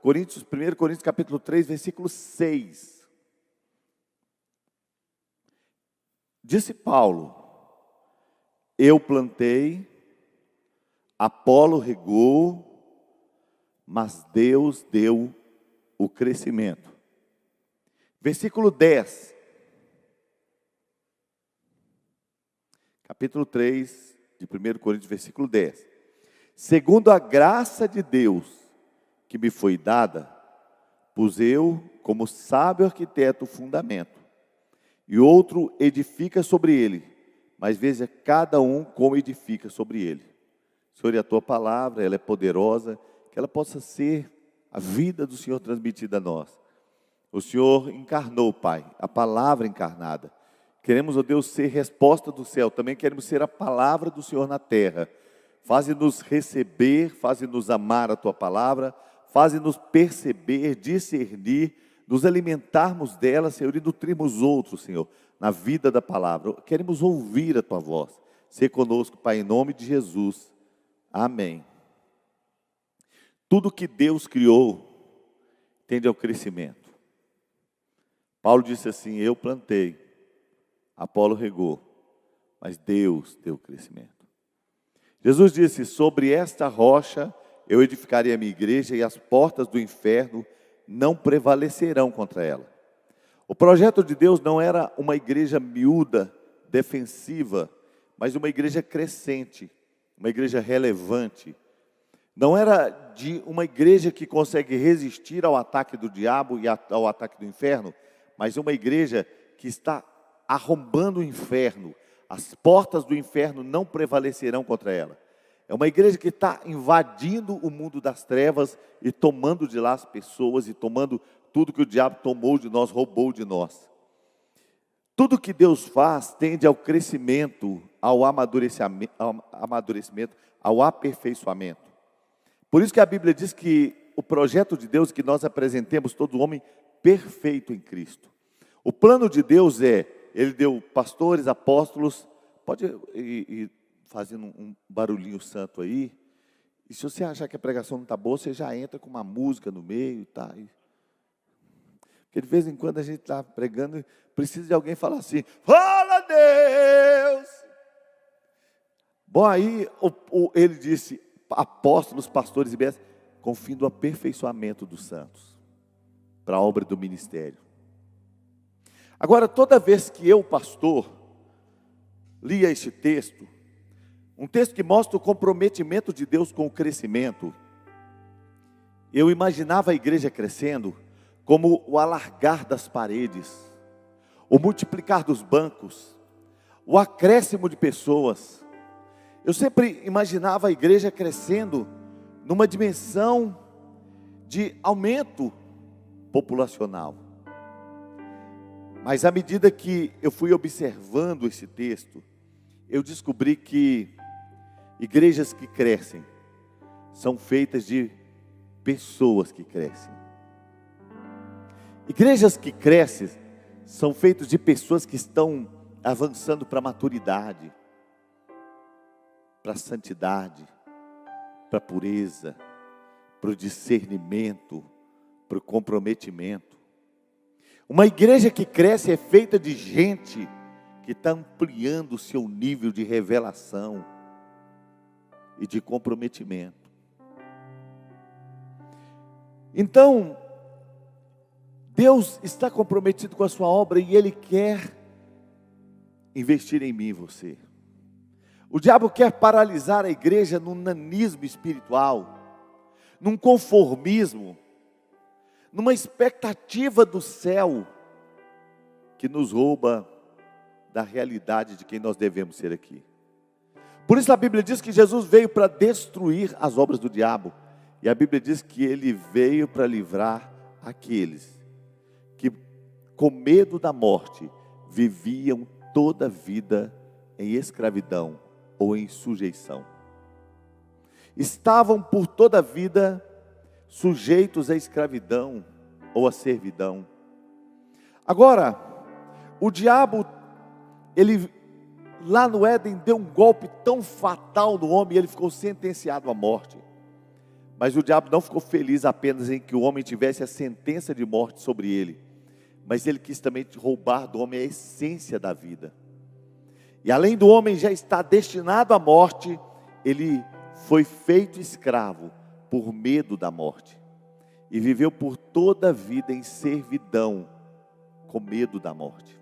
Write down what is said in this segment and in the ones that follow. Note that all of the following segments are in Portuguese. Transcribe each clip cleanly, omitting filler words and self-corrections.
1 Coríntios capítulo 3, versículo 6. Disse Paulo: eu plantei, Apolo regou, mas Deus deu o crescimento. Versículo 10. Capítulo 3 de 1 Coríntios, versículo 10. Segundo a graça de Deus que me foi dada, pus eu, como sábio arquiteto, o fundamento, e outro edifica sobre ele, mas veja cada um como edifica sobre ele. Senhor, e a tua palavra, ela é poderosa, que ela possa ser a vida do Senhor transmitida a nós. O Senhor encarnou, Pai, a palavra encarnada. Queremos, ó Deus, ser resposta do céu, também queremos ser a palavra do Senhor na terra. Faze-nos receber, faze-nos amar a tua palavra, faze-nos perceber, discernir, nos alimentarmos dela, Senhor, e nutrirmos outros, Senhor, na vida da palavra. Queremos ouvir a tua voz. Sê conosco, Pai, em nome de Jesus. Amém. Tudo que Deus criou tende ao crescimento. Paulo disse assim: eu plantei, Apolo regou, mas Deus deu o crescimento. Jesus disse: sobre esta rocha eu edificarei a minha igreja, e as portas do inferno não prevalecerão contra ela. O projeto de Deus não era uma igreja miúda, defensiva, mas uma igreja crescente, uma igreja relevante. Não era de uma igreja que consegue resistir ao ataque do diabo e ao ataque do inferno, mas uma igreja que está arrombando o inferno. As portas do inferno não prevalecerão contra ela. É uma igreja que está invadindo o mundo das trevas e tomando de lá as pessoas e tomando tudo que o diabo tomou de nós, roubou de nós. Tudo que Deus faz tende ao crescimento, ao amadurecimento, ao aperfeiçoamento. Por isso que a Bíblia diz que o projeto de Deus é que nós apresentemos todo homem perfeito em Cristo. O plano de Deus Ele deu pastores, apóstolos, pode ir fazendo um barulhinho santo aí, e se você achar que a pregação não está boa, você já entra com uma música no meio, tá? Porque de vez em quando a gente está pregando, precisa de alguém falar assim: fala Deus! Bom, aí ele disse: apóstolos, pastores e mestres, com o fim do aperfeiçoamento dos santos, para a obra do ministério. Agora, toda vez que eu, pastor, lia este texto, um texto que mostra o comprometimento de Deus com o crescimento, eu imaginava a igreja crescendo como o alargar das paredes, o multiplicar dos bancos, o acréscimo de pessoas. Eu sempre imaginava a igreja crescendo numa dimensão de aumento populacional. Mas à medida que eu fui observando esse texto, eu descobri que igrejas que crescem são feitas de pessoas que crescem. Igrejas que crescem são feitas de pessoas que estão avançando para a maturidade, para a santidade, para a pureza, para o discernimento, para o comprometimento. Uma igreja que cresce é feita de gente que está ampliando o seu nível de revelação e de comprometimento. Então, Deus está comprometido com a sua obra e Ele quer investir em mim e você. O diabo quer paralisar a igreja num nanismo espiritual, num conformismo, numa expectativa do céu que nos rouba da realidade de quem nós devemos ser aqui. Por isso a Bíblia diz que Jesus veio para destruir as obras do diabo, e a Bíblia diz que Ele veio para livrar aqueles que com medo da morte viviam toda a vida em escravidão ou em sujeição. Estavam por toda a vida sujeitos à escravidão ou à servidão. Agora, o diabo, ele lá no Éden deu um golpe tão fatal no homem, e ele ficou sentenciado à morte. Mas o diabo não ficou feliz apenas em que o homem tivesse a sentença de morte sobre ele, mas ele quis também roubar do homem a essência da vida. E além do homem já estar destinado à morte, ele foi feito escravo por medo da morte. E viveu por toda a vida em servidão, com medo da morte.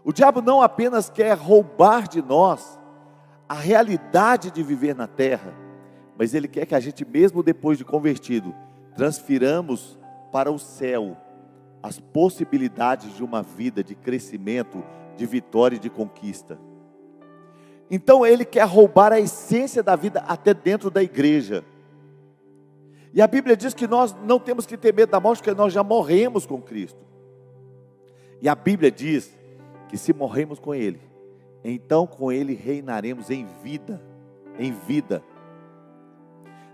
O diabo não apenas quer roubar de nós a realidade de viver na terra, mas ele quer que a gente, mesmo depois de convertido, transfiramos para o céu as possibilidades de uma vida de crescimento, de vitória e de conquista. Então ele quer roubar a essência da vida até dentro da igreja. E a Bíblia diz que nós não temos que ter medo da morte, porque nós já morremos com Cristo. E a Bíblia diz que se morremos com Ele, então com Ele reinaremos em vida, em vida.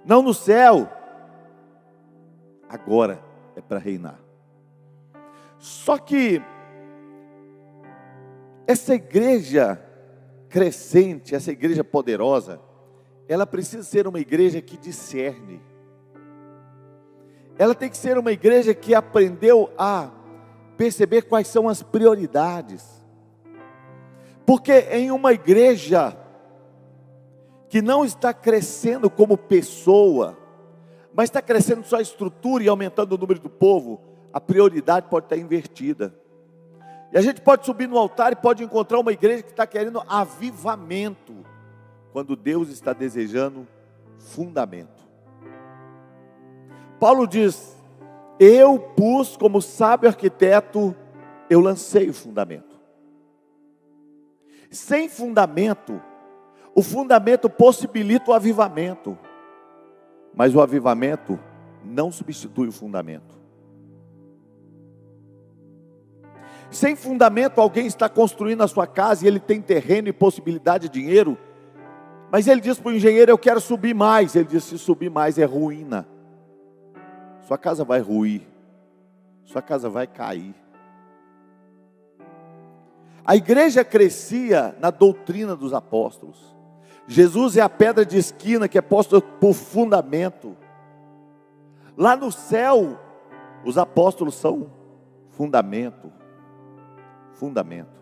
Não no céu, agora é para reinar. Só que essa igreja crescente, essa igreja poderosa, ela precisa ser uma igreja que discerne. Ela tem que ser uma igreja que aprendeu a perceber quais são as prioridades. Porque em uma igreja que não está crescendo como pessoa, mas está crescendo só a estrutura e aumentando o número do povo, a prioridade pode estar invertida. E a gente pode subir no altar e pode encontrar uma igreja que está querendo avivamento, quando Deus está desejando fundamento. Paulo diz: eu pus como sábio arquiteto, eu lancei o fundamento. Sem fundamento, o fundamento possibilita o avivamento, mas o avivamento não substitui o fundamento. Sem fundamento, alguém está construindo a sua casa e ele tem terreno e possibilidade de dinheiro, mas ele diz para o engenheiro: eu quero subir mais. Ele diz: se subir mais é ruína, sua casa vai ruir, sua casa vai cair. A igreja crescia na doutrina dos apóstolos. Jesus é a pedra de esquina que é posta por fundamento. Lá no céu, os apóstolos são fundamento. Fundamento.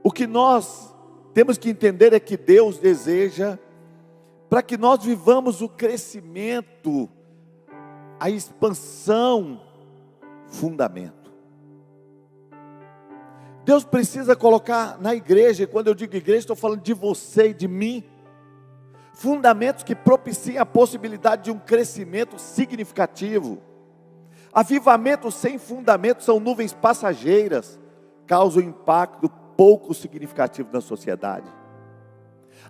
O que nós temos que entender é que Deus deseja, para que nós vivamos o crescimento, a expansão, fundamento. Deus precisa colocar na igreja, e quando eu digo igreja, estou falando de você e de mim, fundamentos que propiciem a possibilidade de um crescimento significativo. Avivamentos sem fundamento são nuvens passageiras, causam impacto pouco significativo na sociedade.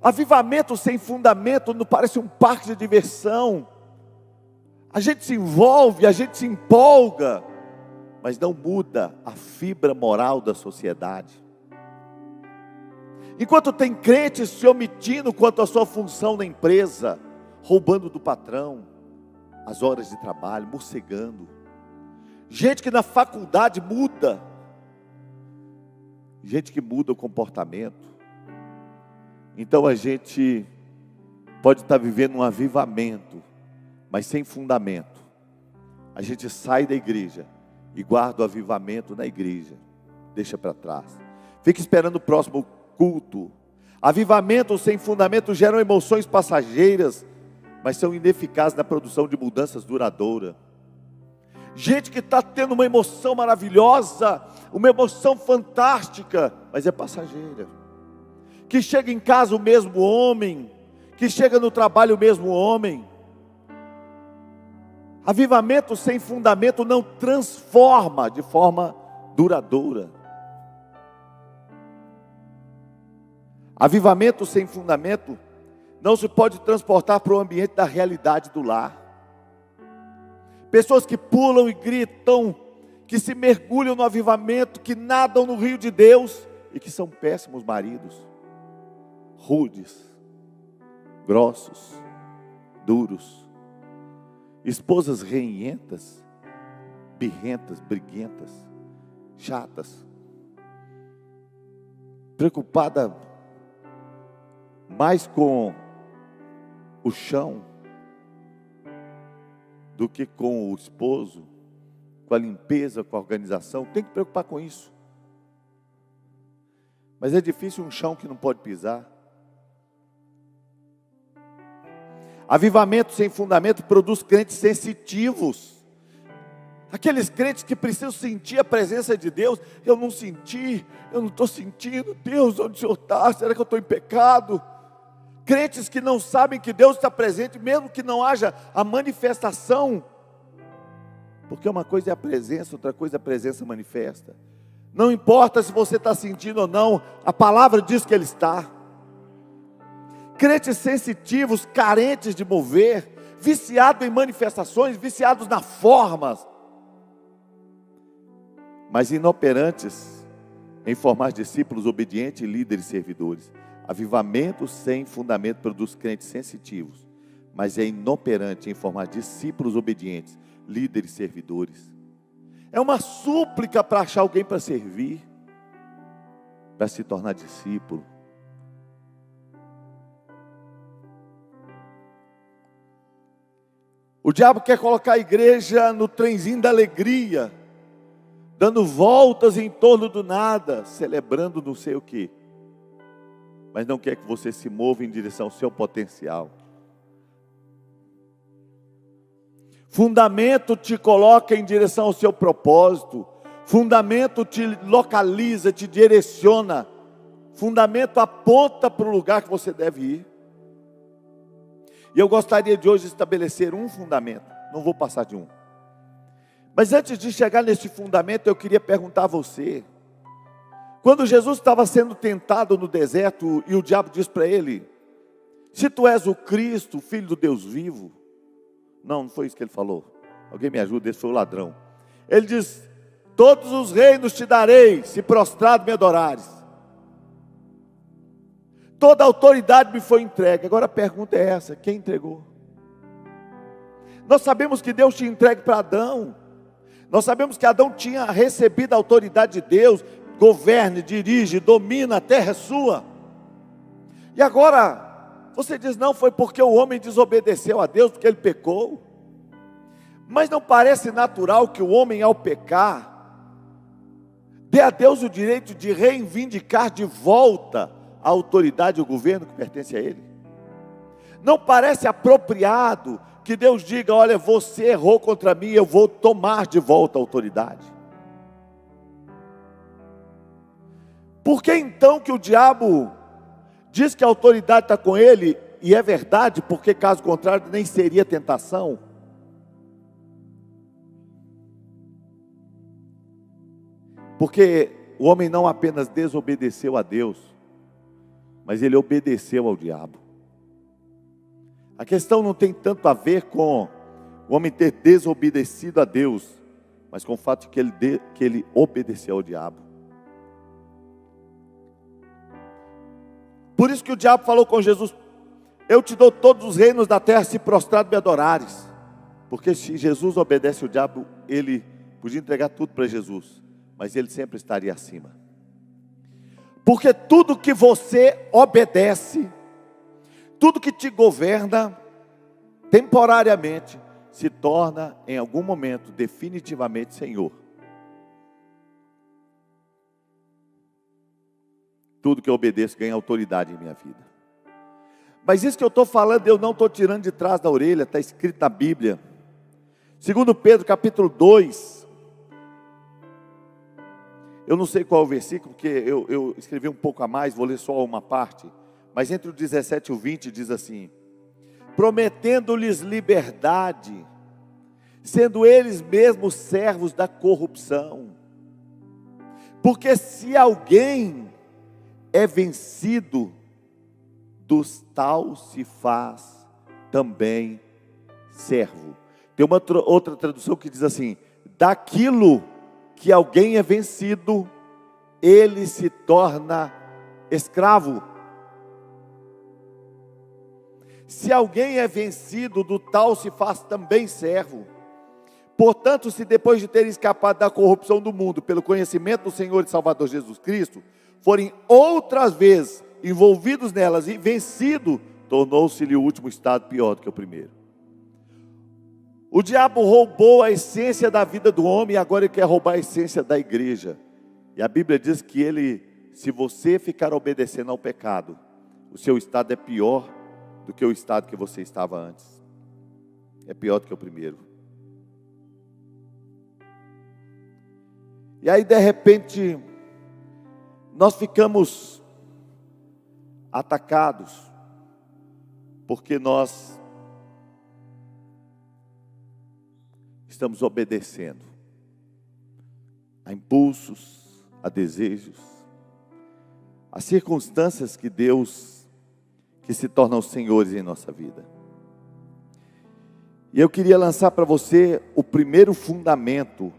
Avivamento sem fundamento não parece um parque de diversão. A gente se envolve, a gente se empolga, mas não muda a fibra moral da sociedade. Enquanto tem crentes se omitindo quanto à sua função na empresa, roubando do patrão as horas de trabalho, morcegando. Gente que na faculdade muda, gente que muda o comportamento. Então a gente pode estar vivendo um avivamento, mas sem fundamento. A gente sai da igreja e guarda o avivamento na igreja, deixa para trás. Fica esperando o próximo culto. Avivamentos sem fundamento geram emoções passageiras, mas são ineficazes na produção de mudanças duradouras. Gente que está tendo uma emoção maravilhosa, uma emoção fantástica, mas é passageira. Que chega em casa o mesmo homem, que chega no trabalho o mesmo homem. Avivamento sem fundamento não transforma de forma duradoura. Avivamento sem fundamento não se pode transportar para o ambiente da realidade do lar. Pessoas que pulam e gritam, que se mergulham no avivamento, que nadam no rio de Deus e que são péssimos maridos, rudes, grossos, duros, esposas renhentas, birrentas, briguentas, chatas, preocupada mais com o chão do que com o esposo, com a limpeza, com a organização. Tem que preocupar com isso. Mas é difícil um chão que não pode pisar. Avivamento sem fundamento produz crentes sensitivos. Aqueles crentes que precisam sentir a presença de Deus. Eu não senti, eu não estou sentindo. Deus, onde o Senhor está? Será que eu estou em pecado? Crentes que não sabem que Deus está presente, mesmo que não haja a manifestação. Porque uma coisa é a presença, outra coisa é a presença manifesta. Não importa se você está sentindo ou não, a palavra diz que Ele está. Crentes sensitivos, carentes de mover, viciados em manifestações, viciados nas formas, mas inoperantes em formar discípulos obedientes, líderes e servidores. Avivamento sem fundamento produz crentes sensitivos, mas é inoperante em formar discípulos obedientes, líderes e servidores. É uma súplica para achar alguém para servir, para se tornar discípulo. O diabo quer colocar a igreja no trenzinho da alegria, dando voltas em torno do nada, celebrando não sei o que, mas não quer que você se mova em direção ao seu potencial. Fundamento te coloca em direção ao seu propósito. Fundamento te localiza, te direciona. Fundamento aponta para o lugar que você deve ir. E eu gostaria de hoje estabelecer um fundamento. Não vou passar de um. Mas antes de chegar nesse fundamento, eu queria perguntar a você. Quando Jesus estava sendo tentado no deserto e o diabo disse para ele: se tu és o Cristo, o Filho do Deus vivo. Não foi isso que ele falou. Alguém me ajuda, esse foi o ladrão. Ele diz: todos os reinos te darei, se prostrado me adorares. Toda a autoridade me foi entregue. Agora a pergunta é essa: quem entregou? Nós sabemos que Deus tinha entregue para Adão. Nós sabemos que Adão tinha recebido a autoridade de Deus. Governe, dirige, domina, a terra é sua. E agora você diz: não, foi porque o homem desobedeceu a Deus, porque ele pecou. Mas não parece natural que o homem, ao pecar, dê a Deus o direito de reivindicar de volta a autoridade e o governo que pertence a ele? Não parece apropriado que Deus diga: olha, você errou contra mim, eu vou tomar de volta a autoridade? Por que então que o diabo diz que a autoridade está com ele? E é verdade, porque caso contrário nem seria tentação. Porque o homem não apenas desobedeceu a Deus, mas ele obedeceu ao diabo. A questão não tem tanto a ver com o homem ter desobedecido a Deus, mas com o fato de que ele obedeceu ao diabo. Por isso que o diabo falou com Jesus: eu te dou todos os reinos da terra se prostrado me adorares. Porque se Jesus obedece ao diabo, ele podia entregar tudo para Jesus, mas ele sempre estaria acima. Porque tudo que você obedece, tudo que te governa, temporariamente, se torna em algum momento definitivamente Senhor. Tudo que eu obedeço ganha autoridade em minha vida. Mas isso que eu estou falando, eu não estou tirando de trás da orelha, está escrito na Bíblia. 2 Pedro capítulo 2. Eu não sei qual é o versículo, porque eu escrevi um pouco a mais, vou ler só uma parte. Mas entre o 17 e o 20 diz assim: prometendo-lhes liberdade, sendo eles mesmos servos da corrupção. Porque se alguém é vencido, dos tal se faz também servo. Tem uma outra tradução que diz assim: daquilo que alguém é vencido, ele se torna escravo. Se alguém é vencido, do tal se faz também servo. Portanto, se depois de terem escapado da corrupção do mundo, pelo conhecimento do Senhor e Salvador Jesus Cristo, forem outras vezes envolvidos nelas e vencidos, tornou-se-lhe o último estado pior do que o primeiro. O diabo roubou a essência da vida do homem e agora ele quer roubar a essência da igreja. E a Bíblia diz que se você ficar obedecendo ao pecado, o seu estado é pior do que o estado que você estava antes. É pior do que o primeiro. E aí de repente, nós ficamos atacados, porque nós estamos obedecendo a impulsos, a desejos, a circunstâncias que se tornam senhores em nossa vida. E eu queria lançar para você o primeiro fundamento,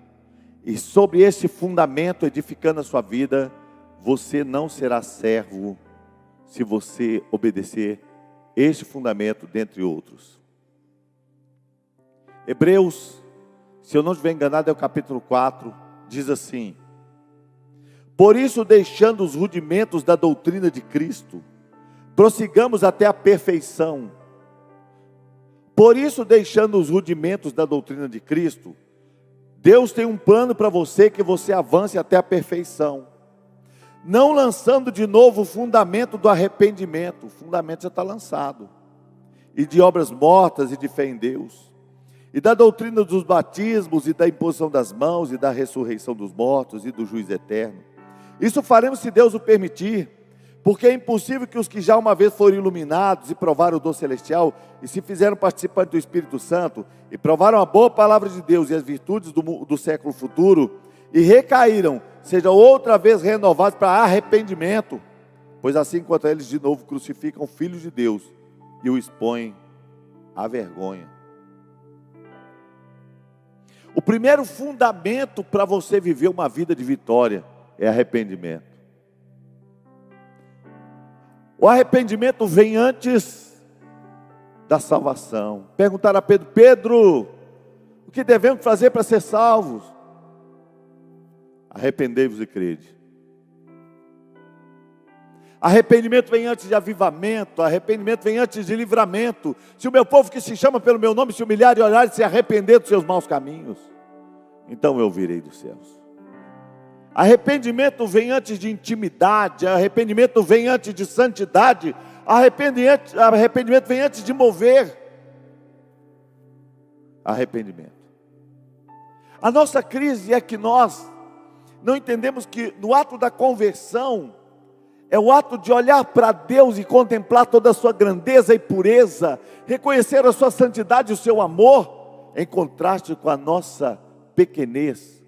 e sobre esse fundamento, edificando a sua vida, você não será servo se você obedecer este fundamento, dentre outros. Hebreus, se eu não estiver enganado, é o capítulo 4, diz assim: por isso, deixando os rudimentos da doutrina de Cristo, prossigamos até a perfeição. Por isso, deixando os rudimentos da doutrina de Cristo, Deus tem um plano para você, que você avance até a perfeição, não lançando de novo o fundamento do arrependimento. O fundamento já está lançado, e de obras mortas e de fé em Deus, e da doutrina dos batismos, e da imposição das mãos, e da ressurreição dos mortos, e do juízo eterno. Isso faremos se Deus o permitir, porque é impossível que os que já uma vez foram iluminados e provaram o dom celestial, e se fizeram participantes do Espírito Santo, e provaram a boa palavra de Deus e as virtudes do século futuro, e recaíram, sejam outra vez renovados para arrependimento, pois assim quanto eles de novo crucificam o Filho de Deus e o expõem à vergonha. O primeiro fundamento para você viver uma vida de vitória é arrependimento. O arrependimento vem antes da salvação. Perguntaram a Pedro: Pedro, o que devemos fazer para ser salvos? Arrependei-vos e crede. Arrependimento vem antes de avivamento. Arrependimento vem antes de livramento. Se o meu povo que se chama pelo meu nome se humilhar e orar e se arrepender dos seus maus caminhos, então eu virei dos céus. Arrependimento vem antes de intimidade. Arrependimento vem antes de santidade. Arrependimento vem antes de mover. Arrependimento. A nossa crise é que nós não entendemos que no ato da conversão é o ato de olhar para Deus e contemplar toda a sua grandeza e pureza, reconhecer a sua santidade e o seu amor, em contraste com a nossa pequenez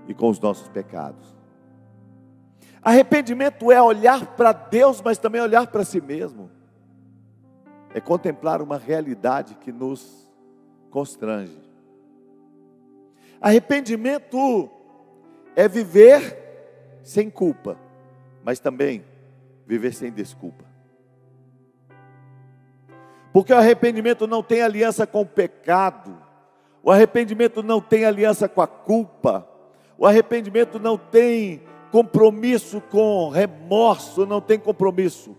e com os nossos pecados. Arrependimento é olhar para Deus, mas também olhar para si mesmo. É contemplar uma realidade que nos constrange. Arrependimento é viver sem culpa, mas também viver sem desculpa. Porque o arrependimento não tem aliança com o pecado. O arrependimento não tem aliança com a culpa. O arrependimento não tem compromisso com remorso, não tem compromisso.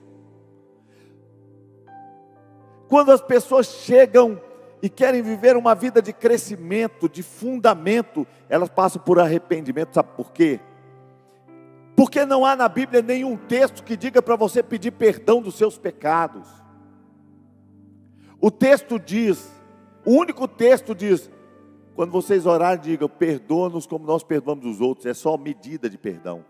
Quando as pessoas chegam e querem viver uma vida de crescimento, de fundamento, elas passam por arrependimento. Sabe por quê? Porque não há na Bíblia nenhum texto que diga para você pedir perdão dos seus pecados. O texto diz, o único texto diz: quando vocês orarem, digam: perdoa-nos como nós perdoamos os outros. É só medida de perdão.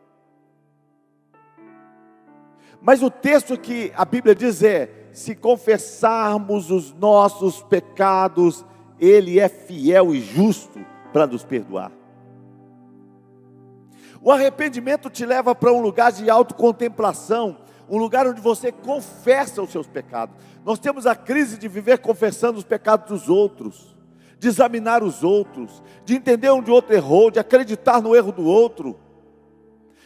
Mas o texto que a Bíblia diz é: se confessarmos os nossos pecados, Ele é fiel e justo para nos perdoar. O arrependimento te leva para um lugar de autocontemplação, um lugar onde você confessa os seus pecados. Nós temos a crise de viver confessando os pecados dos outros, de examinar os outros, de entender onde o outro errou, de acreditar no erro do outro,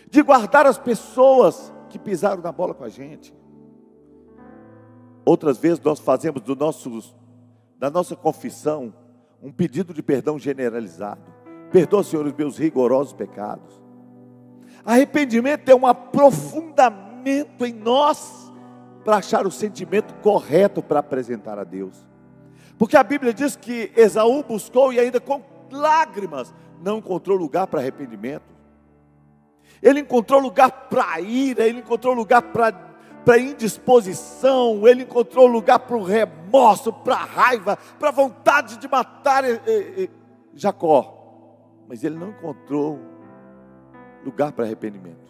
de guardar as pessoas que pisaram na bola com a gente. Outras vezes nós fazemos da nossa confissão um pedido de perdão generalizado. Perdoa, Senhor, os meus rigorosos pecados. Arrependimento é um aprofundamento em nós, para achar o sentimento correto para apresentar a Deus. Porque a Bíblia diz que Esaú buscou e ainda com lágrimas não encontrou lugar para arrependimento. Ele encontrou lugar para ira, ele encontrou lugar para indisposição, ele encontrou lugar para o remorso, para a raiva, para a vontade de matar Jacó. Mas ele não encontrou lugar para arrependimento.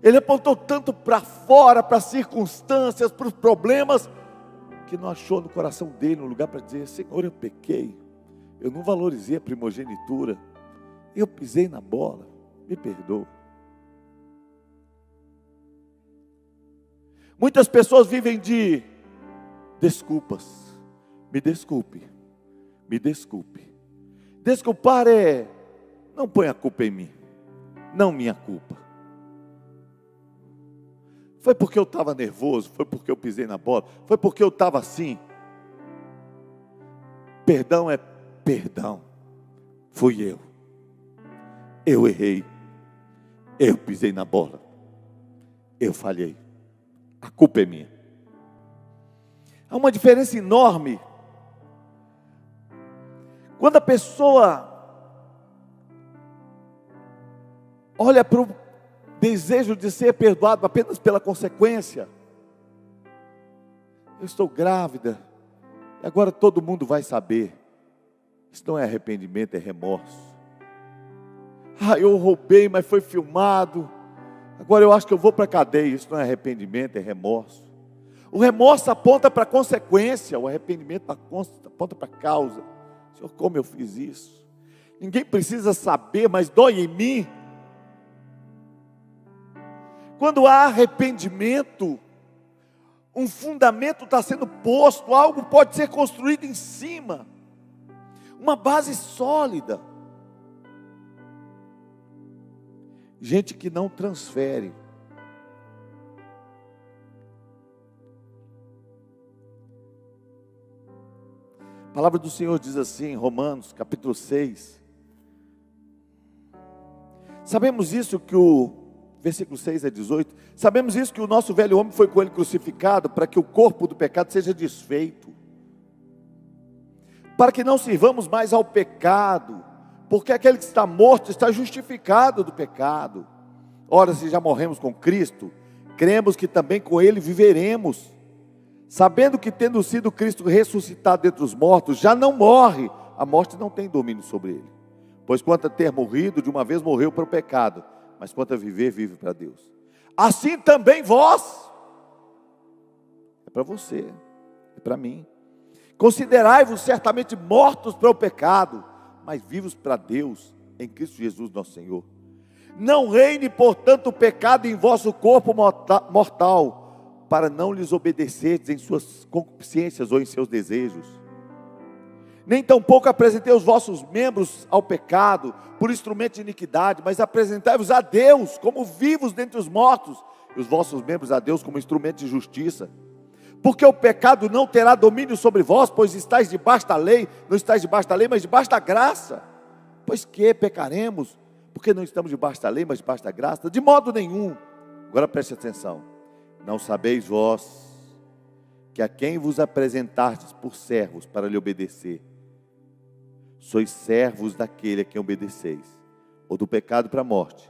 Ele apontou tanto para fora, para as circunstâncias, para os problemas, que não achou no coração dele um lugar para dizer: Senhor, eu pequei, eu não valorizei a primogenitura, eu pisei na bola, me perdoa. Muitas pessoas vivem de desculpas. Me desculpe, me desculpe. Desculpar não põe a culpa em mim, não minha culpa. Foi porque eu estava nervoso, foi porque eu pisei na bola, foi porque eu estava assim. Perdão é perdão, fui eu. Eu errei, eu pisei na bola, eu falhei. A culpa é minha. Há uma diferença enorme quando a pessoa olha para o desejo de ser perdoado apenas pela consequência. Eu estou grávida, e agora todo mundo vai saber. Isso não é arrependimento, é remorso. Eu roubei, mas foi filmado. Agora eu acho que eu vou para a cadeia. Isso não é arrependimento, é remorso. O remorso aponta para a consequência, o arrependimento aponta para a causa. Senhor, como eu fiz isso? Ninguém precisa saber, mas dói em mim. Quando há arrependimento, um fundamento está sendo posto, algo pode ser construído em cima, uma base sólida. Gente que não transfere. A palavra do Senhor diz assim, em Romanos, capítulo 6. Sabemos isso que versículo 6 a 18. Sabemos isso que o nosso velho homem foi com ele crucificado, para que o corpo do pecado seja desfeito. Para que não sirvamos mais ao pecado. Porque aquele que está morto está justificado do pecado. Ora, se já morremos com Cristo, cremos que também com Ele viveremos. Sabendo que tendo sido Cristo ressuscitado dentre os mortos, já não morre. A morte não tem domínio sobre Ele. Pois quanto a ter morrido, de uma vez morreu para o pecado. Mas quanto a viver, vive para Deus. Assim também vós. É para você, é para mim. Considerai-vos certamente mortos para o pecado, mas vivos para Deus, em Cristo Jesus nosso Senhor. Não reine, portanto, o pecado em vosso corpo mortal, para não lhes obedecerdes em suas concupiscências ou em seus desejos. Nem tampouco apresentei os vossos membros ao pecado, por instrumento de iniquidade, mas apresentai-vos a Deus, como vivos dentre os mortos, e os vossos membros a Deus como instrumento de justiça. Porque o pecado não terá domínio sobre vós, pois estáis debaixo da lei, não estáis debaixo da lei, mas debaixo da graça. Pois que pecaremos, porque não estamos debaixo da lei, mas debaixo da graça? De modo nenhum. Agora preste atenção. Não sabeis vós, que a quem vos apresentastes por servos para lhe obedecer, sois servos daquele a quem obedeceis, ou do pecado para a morte,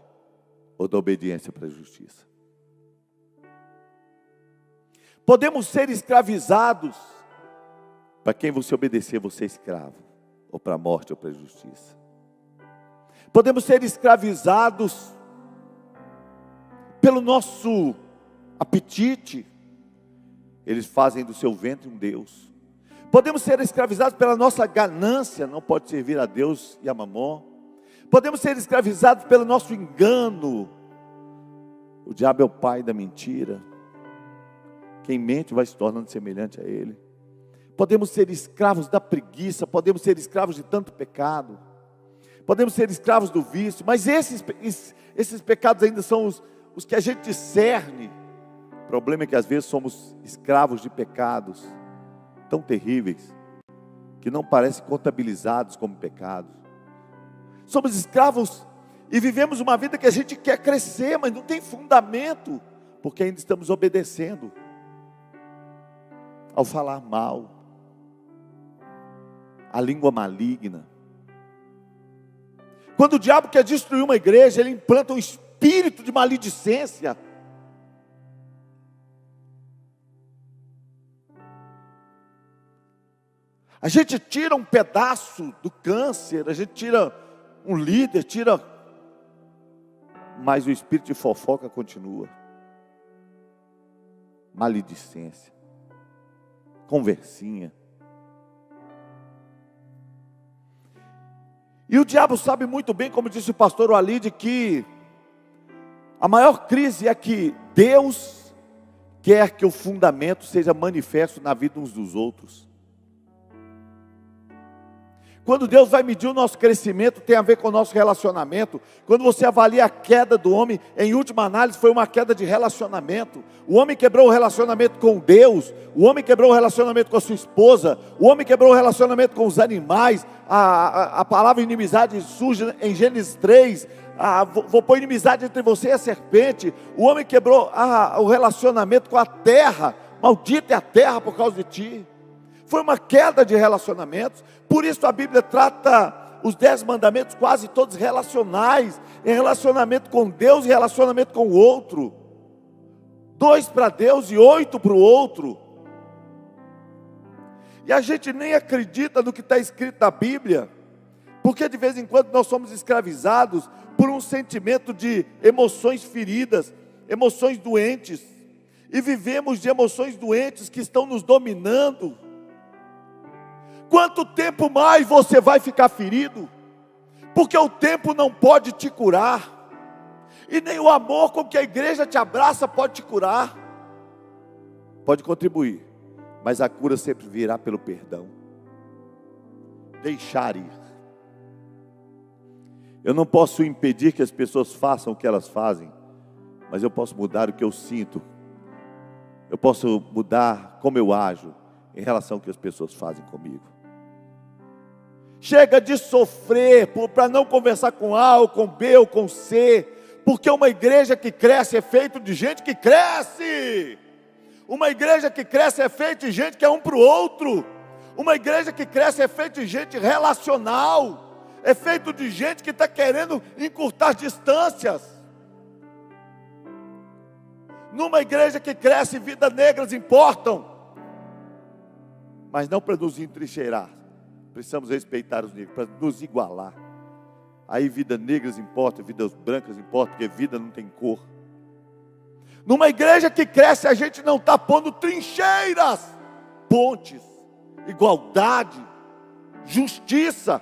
ou da obediência para a justiça. Podemos ser escravizados. Para quem você obedecer, você é escravo, ou para a morte ou para a justiça. Podemos ser escravizados pelo nosso apetite. Eles fazem do seu ventre um Deus. Podemos ser escravizados pela nossa ganância, não pode servir a Deus e a mamon. Podemos ser escravizados pelo nosso engano. O diabo é o pai da mentira. Quem mente vai se tornando semelhante a ele. Podemos ser escravos da preguiça, podemos ser escravos de tanto pecado, podemos ser escravos do vício, mas esses pecados ainda são os que a gente discerne. O problema é que às vezes somos escravos de pecados tão terríveis, que não parecem contabilizados como pecados. Somos escravos e vivemos uma vida que a gente quer crescer, mas não tem fundamento, porque ainda estamos obedecendo ao falar mal, a língua maligna. Quando o diabo quer destruir uma igreja, ele implanta um espírito de maledicência. A gente tira um pedaço do câncer, a gente tira um líder, mas o espírito de fofoca continua. Maledicência, conversinha. E o diabo sabe muito bem, como disse o pastor Walid, que a maior crise é que Deus quer que o fundamento seja manifesto na vida uns dos outros. Quando Deus vai medir o nosso crescimento, tem a ver com o nosso relacionamento. Quando você avalia a queda do homem, em última análise foi uma queda de relacionamento. O homem quebrou o relacionamento com Deus, o homem quebrou o relacionamento com a sua esposa, o homem quebrou o relacionamento com os animais. A palavra inimizade surge em Gênesis 3, vou pôr inimizade entre você e a serpente. O homem quebrou o relacionamento com a terra, maldita é a terra por causa de ti. Foi uma queda de relacionamentos. Por isso a Bíblia trata os 10 mandamentos quase todos relacionais, em relacionamento com Deus e relacionamento com o outro. 2 para Deus e 8 para o outro. E a gente nem acredita no que está escrito na Bíblia, porque de vez em quando nós somos escravizados por um sentimento de emoções feridas, emoções doentes, e vivemos de emoções doentes que estão nos dominando. Quanto tempo mais você vai ficar ferido? Porque o tempo não pode te curar, e nem o amor com que a igreja te abraça pode te curar. Pode contribuir, mas a cura sempre virá pelo perdão. Deixar ir. Eu não posso impedir que as pessoas façam o que elas fazem, mas eu posso mudar o que eu sinto. Eu posso mudar como eu ajo em relação ao que as pessoas fazem comigo. Chega de sofrer para não conversar com A ou com B ou com C, porque uma igreja que cresce é feita de gente que cresce. Uma igreja que cresce é feita de gente que é um para o outro. Uma igreja que cresce é feita de gente relacional, é feito de gente que está querendo encurtar distâncias. Numa igreja que cresce, vidas negras importam, mas não para nos entrincheirar. Precisamos respeitar os negros, para nos igualar. Aí vidas negras importam, vidas brancas importam, porque vida não tem cor. Numa igreja que cresce, a gente não está pondo trincheiras, pontes, igualdade, justiça.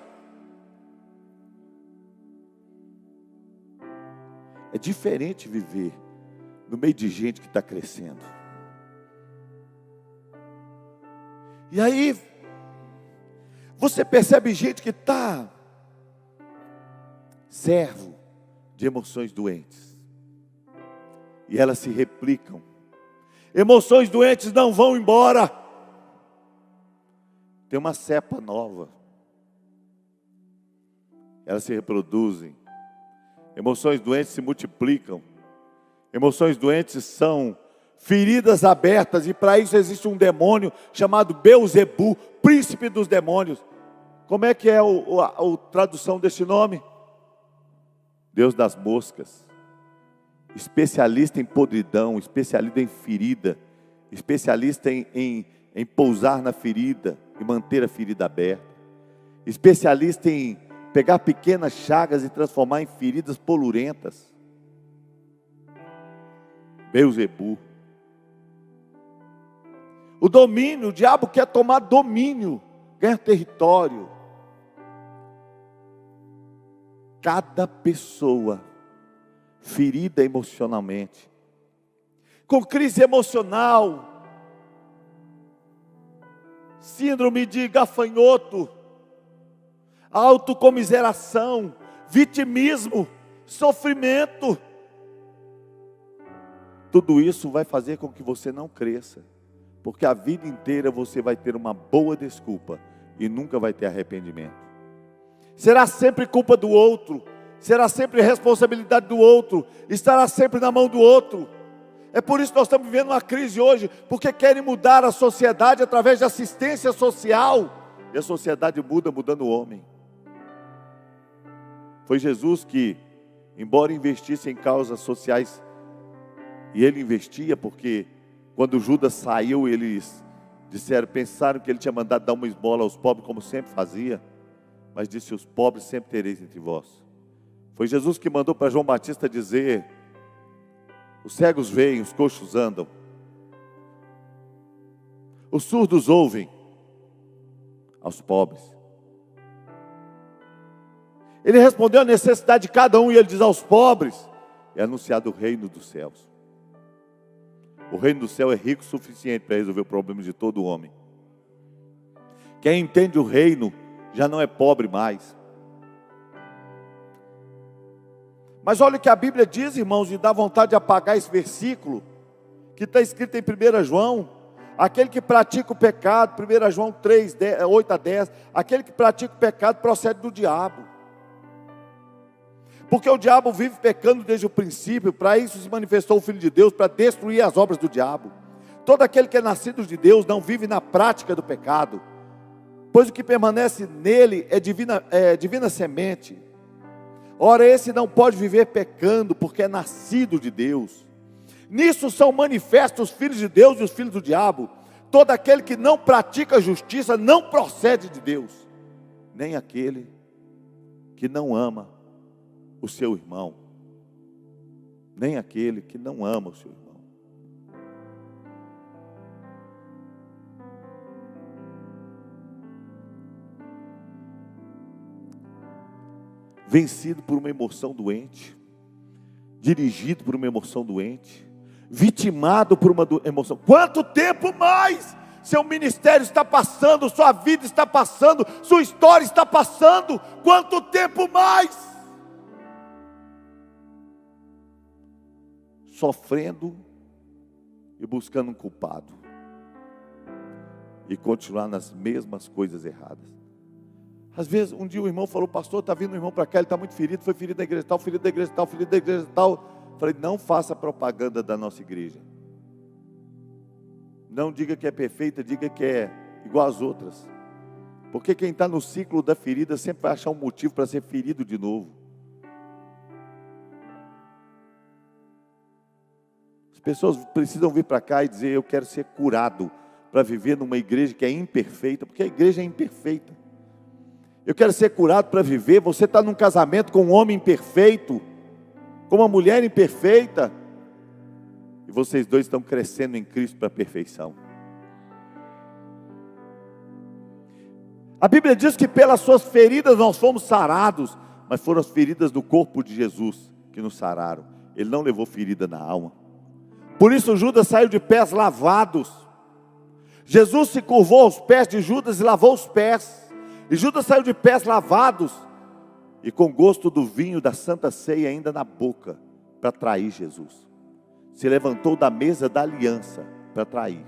É diferente viver no meio de gente que está crescendo. E aí, você percebe gente que está servo de emoções doentes. E elas se replicam. Emoções doentes não vão embora. Tem uma cepa nova. Elas se reproduzem. Emoções doentes se multiplicam. Emoções doentes são feridas abertas, e para isso existe um demônio chamado Beelzebu, príncipe dos demônios. Como é que é a tradução desse nome? Deus das moscas, especialista em podridão, especialista em ferida, especialista em pousar na ferida e manter a ferida aberta, especialista em pegar pequenas chagas e transformar em feridas polurentas. Beelzebu. O domínio, o diabo quer tomar domínio, ganhar território. Cada pessoa ferida emocionalmente, com crise emocional, síndrome de gafanhoto, autocomiseração, vitimismo, sofrimento, tudo isso vai fazer com que você não cresça, porque a vida inteira você vai ter uma boa desculpa e nunca vai ter arrependimento. Será sempre culpa do outro, será sempre responsabilidade do outro, estará sempre na mão do outro. É por isso que nós estamos vivendo uma crise hoje, porque querem mudar a sociedade através de assistência social. E a sociedade muda mudando o homem. Foi Jesus que, embora investisse em causas sociais, e ele investia porque quando Judas saiu, eles pensaram que ele tinha mandado dar uma esmola aos pobres, como sempre fazia, mas disse: os pobres sempre tereis entre vós. Foi Jesus que mandou para João Batista dizer: os cegos veem, os coxos andam, os surdos ouvem, aos pobres. Ele respondeu à necessidade de cada um, e ele diz: aos pobres é anunciado o reino dos céus. O reino do céu é rico o suficiente para resolver o problema de todo homem. Quem entende o reino já não é pobre mais. Mas olha o que a Bíblia diz, irmãos, e dá vontade de apagar esse versículo, que está escrito em 1 João: aquele que pratica o pecado, 1 João 3, 8 a 10, aquele que pratica o pecado procede do diabo. Porque o diabo vive pecando desde o princípio. Para isso se manifestou o Filho de Deus, para destruir as obras do diabo. Todo aquele que é nascido de Deus não vive na prática do pecado, pois o que permanece nele é divina semente. Ora, esse não pode viver pecando, porque é nascido de Deus. Nisso são manifestos os filhos de Deus e os filhos do diabo. Todo aquele que não pratica a justiça não procede de Deus, nem aquele que não ama o seu irmão, nem aquele que não ama o seu irmão. Vencido por uma emoção doente, dirigido por uma emoção doente, vitimado por uma emoção. Quanto tempo mais? Seu ministério está passando, sua vida está passando, sua história está passando. Quanto tempo mais? Sofrendo e buscando um culpado, e continuar nas mesmas coisas erradas. Às vezes, um dia o irmão falou: pastor, está vindo um irmão para cá, ele está muito ferido, foi ferido da igreja tal, ferido da igreja tal, ferido da igreja tal. Falei: não faça propaganda da nossa igreja. Não diga que é perfeita, diga que é igual às outras. Porque quem está no ciclo da ferida sempre vai achar um motivo para ser ferido de novo. As pessoas precisam vir para cá e dizer: eu quero ser curado, para viver numa igreja que é imperfeita, porque a igreja é imperfeita. Eu quero ser curado para viver. Você está num casamento com um homem imperfeito, com uma mulher imperfeita, e vocês dois estão crescendo em Cristo para a perfeição. A Bíblia diz que pelas suas feridas nós fomos sarados, mas foram as feridas do corpo de Jesus que nos sararam. Ele não levou ferida na alma. Por isso Judas saiu de pés lavados. Jesus se curvou aos pés de Judas e lavou os pés. E Judas saiu de pés lavados e com gosto do vinho da Santa Ceia ainda na boca, para trair Jesus. Se levantou da mesa da aliança para trair.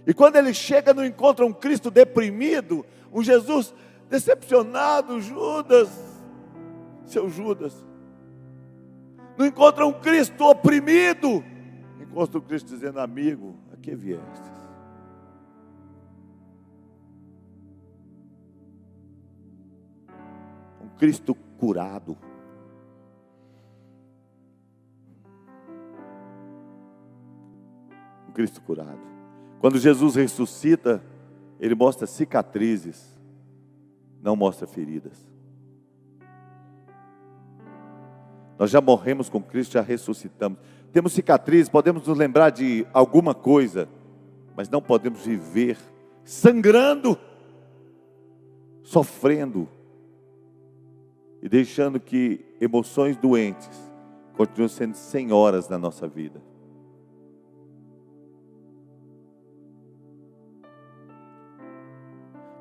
E quando ele chega, não encontra um Cristo deprimido, um Jesus decepcionado. Judas, seu Judas, não encontra um Cristo oprimido, encontra um Cristo dizendo: amigo, a que viestes? Cristo curado. Um Cristo curado. Quando Jesus ressuscita, Ele mostra cicatrizes, não mostra feridas. Nós já morremos com Cristo, já ressuscitamos. Temos cicatrizes, podemos nos lembrar de alguma coisa, mas não podemos viver sangrando, sofrendo, e deixando que emoções doentes continuem sendo senhoras na nossa vida.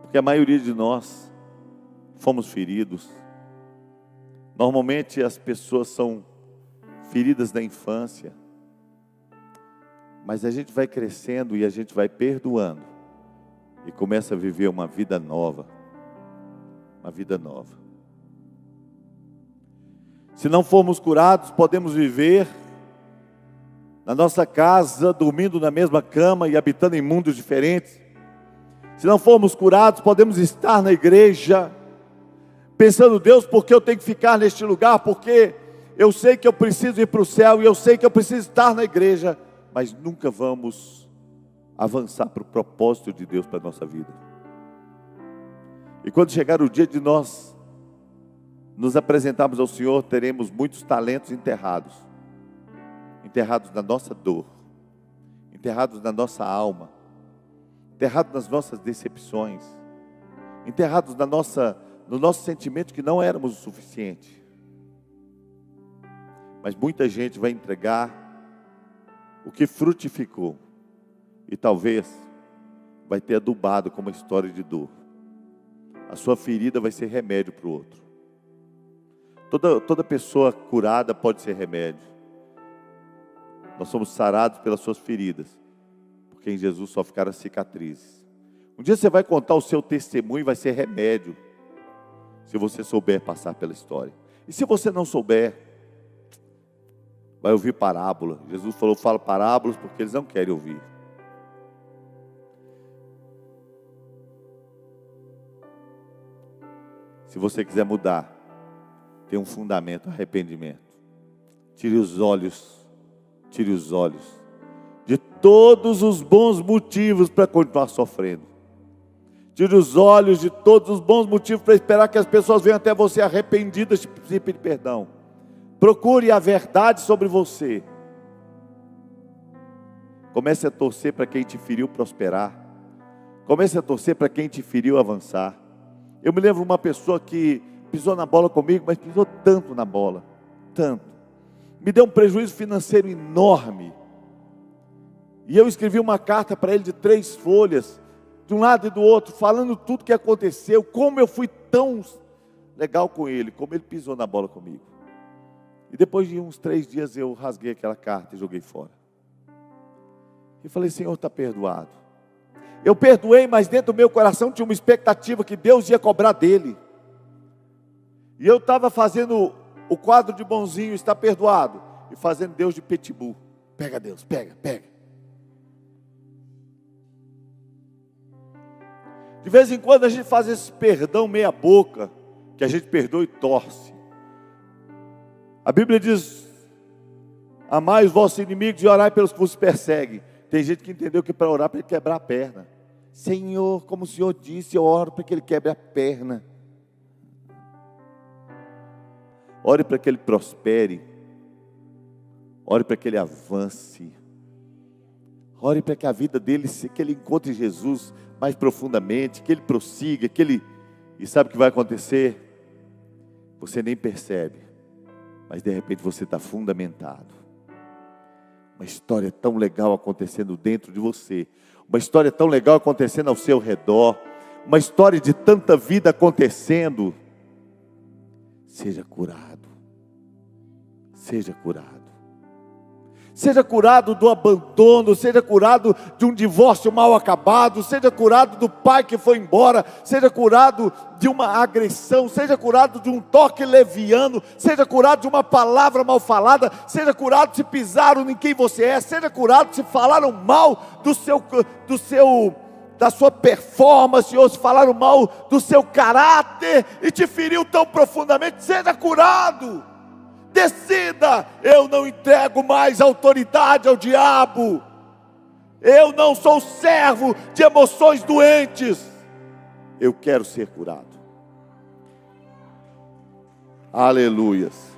Porque a maioria de nós fomos feridos. Normalmente as pessoas são feridas da infância, mas a gente vai crescendo e a gente vai perdoando, e começa a viver uma vida nova. Uma vida nova. Se não formos curados, podemos viver na nossa casa, dormindo na mesma cama e habitando em mundos diferentes. Se não formos curados, podemos estar na igreja, pensando: Deus, por que eu tenho que ficar neste lugar? Porque eu sei que eu preciso ir para o céu, e eu sei que eu preciso estar na igreja, mas nunca vamos avançar para o propósito de Deus para a nossa vida. E quando chegar o dia de nós nos apresentarmos ao Senhor, teremos muitos talentos enterrados na nossa dor, enterrados na nossa alma, enterrados nas nossas decepções, enterrados no nosso sentimento que não éramos o suficiente. Mas muita gente vai entregar o que frutificou, e talvez vai ter adubado com uma história de dor. A sua ferida vai ser remédio para o outro. Toda pessoa curada pode ser remédio. Nós somos sarados pelas suas feridas, porque em Jesus só ficaram cicatrizes. Um dia você vai contar o seu testemunho e vai ser remédio, se você souber passar pela história. E se você não souber, vai ouvir parábola. Jesus falou: fala parábolas porque eles não querem ouvir. Se você quiser mudar, tem um fundamento: arrependimento. Tire os olhos de todos os bons motivos para continuar sofrendo. Tire os olhos de todos os bons motivos para esperar que as pessoas venham até você arrependidas e pedir perdão. Procure a verdade sobre você. Comece a torcer para quem te feriu prosperar. Comece a torcer para quem te feriu avançar. Eu me lembro de uma pessoa que pisou na bola comigo, mas pisou tanto na bola, tanto. Me deu um prejuízo financeiro enorme. E eu escrevi uma carta para ele de 3 folhas, de um lado e do outro, falando tudo que aconteceu, como eu fui tão legal com ele, como ele pisou na bola comigo. E depois de uns 3 dias eu rasguei aquela carta e joguei fora. E falei: Senhor, está perdoado. Eu perdoei, mas dentro do meu coração tinha uma expectativa que Deus ia cobrar dele. E eu estava fazendo o quadro de bonzinho, está perdoado, e fazendo Deus de pitbull. Pega Deus, pega. De vez em quando a gente faz esse perdão meia boca, que a gente perdoa e torce. A Bíblia diz: amai os vossos inimigos e orai pelos que vos perseguem. Tem gente que entendeu que para orar para ele quebrar a perna. Senhor, como o Senhor disse, eu oro para que ele quebre a perna. Ore para que ele prospere. Ore para que ele avance. Ore para que a vida dele, que ele encontre Jesus mais profundamente, que ele prossiga, E sabe o que vai acontecer? Você nem percebe, mas de repente você está fundamentado. Uma história tão legal acontecendo dentro de você. Uma história tão legal acontecendo ao seu redor. Uma história de tanta vida acontecendo. Seja curado. Seja curado. Seja curado do abandono, seja curado de um divórcio mal acabado, seja curado do pai que foi embora, seja curado de uma agressão, seja curado de um toque leviano, seja curado de uma palavra mal falada, seja curado se pisaram em quem você é, seja curado se falaram mal da sua performance, ou se falaram mal do seu caráter e te feriu tão profundamente. Seja curado. Decida: eu não entrego mais autoridade ao diabo. Eu não sou servo de emoções doentes. Eu quero ser curado. Aleluias.